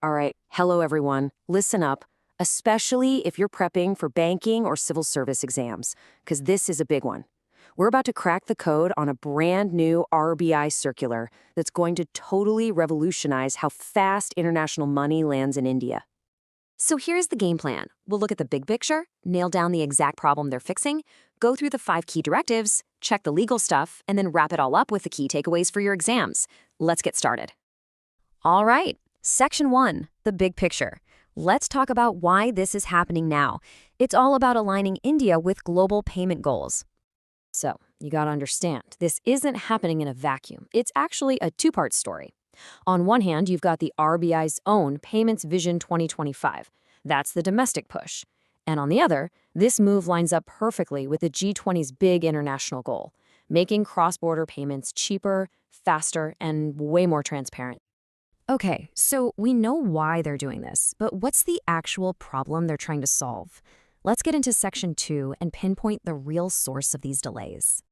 All right, hello everyone. Listen up, especially if you're prepping for banking or civil service exams, because this is a big one. We're about to crack the code on a brand new RBI circular that's going to totally revolutionize how fast international money lands in India. So here's the game plan. We'll look at the big picture, nail down the exact problem they're fixing, go through the 5 key directives, check the legal stuff, and then wrap it all up with the key takeaways for your exams. Let's get started. All right, Section 1, the big picture. Let's talk about why this is happening now. It's all about aligning India with global payment goals. So, you gotta understand, this isn't happening in a vacuum. It's actually a two-part story. On one hand, you've got the RBI's own Payments Vision 2025. That's the domestic push. And on the other, this move lines up perfectly with the G20's big international goal, making cross-border payments cheaper, faster, and way more transparent. Okay, so we know why they're doing this, but what's the actual problem they're trying to solve? Let's get into Section 2 and pinpoint the real source of these delays.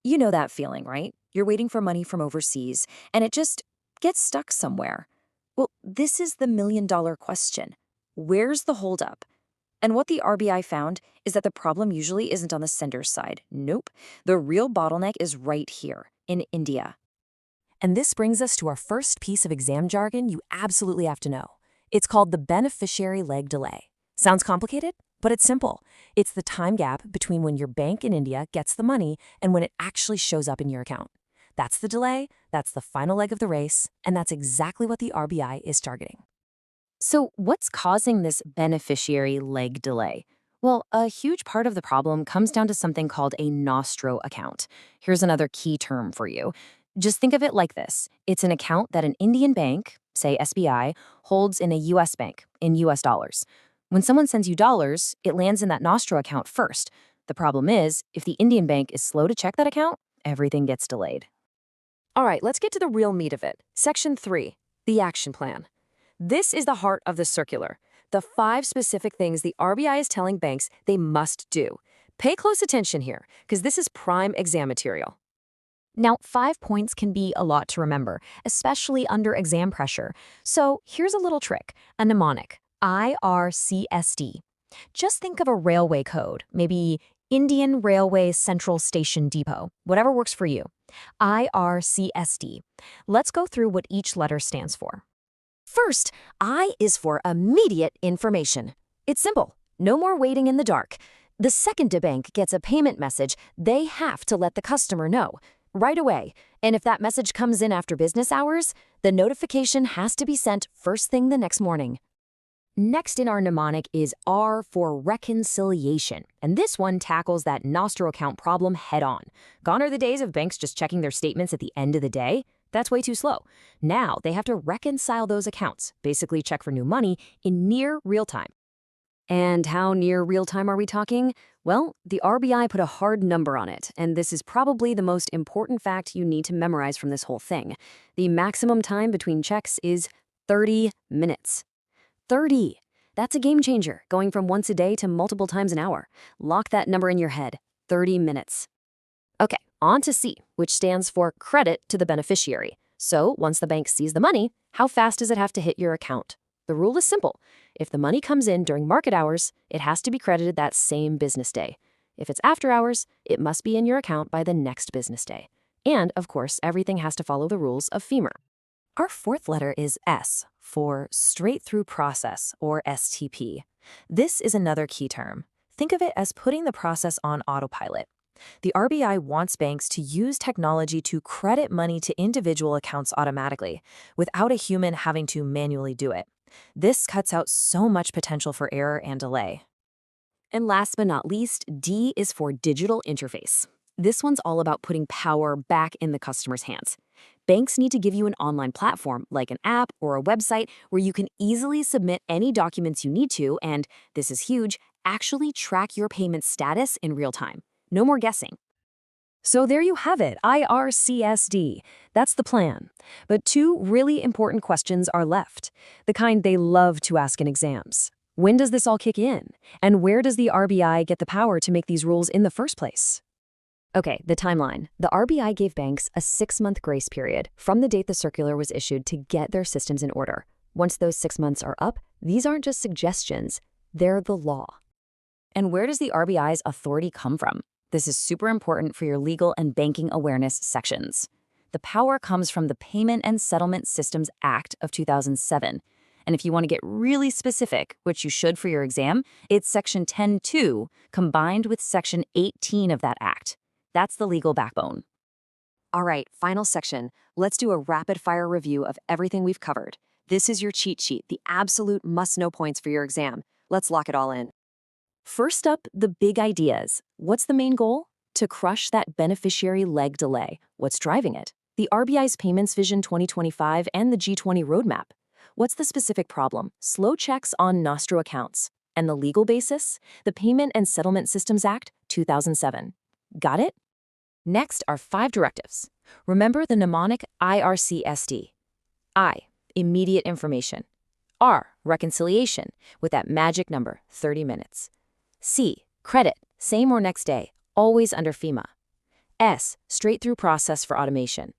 You know that feeling, right? You're waiting for money from overseas, and it just gets stuck somewhere. Well, this is the million-dollar question. Where's the holdup? And what the RBI found is that the problem usually isn't on the sender's side. Nope. The real bottleneck is right here, in India. And this brings us to our first piece of exam jargon you absolutely have to know. It's called the beneficiary leg delay. Sounds complicated? But it's simple. It's the time gap between when your bank in India gets the money and when it actually shows up in your account. That's the delay, that's the final leg of the race, and that's exactly what the RBI is targeting. So what's causing this beneficiary leg delay? Well, a huge part of the problem comes down to something called a Nostro account. Here's another key term for you. Just think of it like this. It's an account that an Indian bank, say SBI, holds in a US bank, in US dollars. When someone sends you dollars, it lands in that Nostro account first. The problem is, if the Indian bank is slow to check that account, everything gets delayed. All right, let's get to the real meat of it. Section 3, the action plan. This is the heart of the circular. The 5 specific things the RBI is telling banks they must do. Pay close attention here, because this is prime exam material. Now, 5 points can be a lot to remember, especially under exam pressure. So here's a little trick, a mnemonic, IRCSD. Just think of a railway code, maybe Indian Railway Central Station Depot, whatever works for you. IRCSD. Let's go through what each letter stands for. First, I is for immediate information. It's simple. No more waiting in the dark. The second a bank gets a payment message, they have to let the customer know right away. And if that message comes in after business hours, the notification has to be sent first thing the next morning. Next in our mnemonic is R for reconciliation, and this one tackles that Nostro account problem head-on. Gone are the days of banks just checking their statements at the end of the day. That's way too slow. Now they have to reconcile those accounts, basically check for new money, in near real time. And how near real time are we talking? Well, the RBI put a hard number on it, and this is probably the most important fact you need to memorize from this whole thing. The maximum time between checks is 30 minutes. 30! That's a game changer, going from once a day to multiple times an hour. Lock that number in your head, 30 minutes. Okay, on to C, which stands for credit to the beneficiary. So, once the bank sees the money, how fast does it have to hit your account? The rule is simple. If the money comes in during market hours, it has to be credited that same business day. If it's after hours, it must be in your account by the next business day. And, of course, everything has to follow the rules of FEMA. Our 4th letter is S for straight-through process, or STP. This is another key term. Think of it as putting the process on autopilot. The RBI wants banks to use technology to credit money to individual accounts automatically, without a human having to manually do it. This cuts out so much potential for error and delay. And last but not least, D is for digital interface. This one's all about putting power back in the customer's hands. Banks need to give you an online platform, like an app or a website, where you can easily submit any documents you need to and, this is huge, actually track your payment status in real time. No more guessing. So there you have it, IRCSD. That's the plan. But 2 really important questions are left, the kind they love to ask in exams. When does this all kick in? And where does the RBI get the power to make these rules in the first place? Okay, the timeline. The RBI gave banks a 6-month grace period from the date the circular was issued to get their systems in order. Once those 6 months are up, these aren't just suggestions, they're the law. And where does the RBI's authority come from? This is super important for your legal and banking awareness sections. The power comes from the Payment and Settlement Systems Act of 2007. And if you want to get really specific, which you should for your exam, it's Section 10.2 combined with Section 18 of that act. That's the legal backbone. All right, final section. Let's do a rapid-fire review of everything we've covered. This is your cheat sheet, the absolute must-know points for your exam. Let's lock it all in. First up, the big ideas. What's the main goal? To crush that beneficiary leg delay. What's driving it? The RBI's Payments Vision 2025 and the G20 roadmap. What's the specific problem? Slow checks on Nostro accounts. And the legal basis? The Payment and Settlement Systems Act, 2007. Got it? Next are 5 directives. Remember the mnemonic IRCSD. I, immediate information. R, reconciliation, with that magic number, 30 minutes. C, credit, same or next day, always under FEMA. S, straight-through process for automation.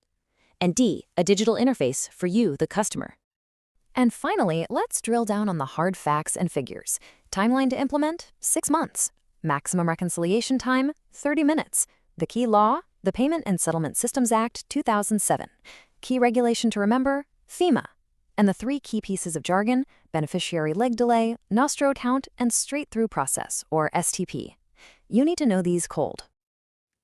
And D, a digital interface for you, the customer. And finally, let's drill down on the hard facts and figures. Timeline to implement, 6 months. Maximum reconciliation time, 30 minutes. The key law, the Payment and Settlement Systems Act, 2007. Key regulation to remember, FEMA. And the 3 key pieces of jargon, beneficiary leg delay, Nostro account, and straight-through process, or STP. You need to know these cold.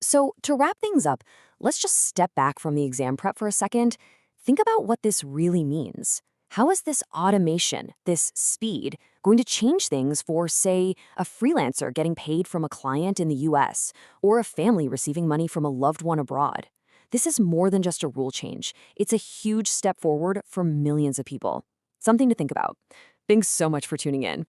So to wrap things up, let's just step back from the exam prep for a second. Think about what this really means. How is this automation, this speed, going to change things for, say, a freelancer getting paid from a client in the US, or a family receiving money from a loved one abroad? This is more than just a rule change. It's a huge step forward for millions of people. Something to think about. Thanks so much for tuning in.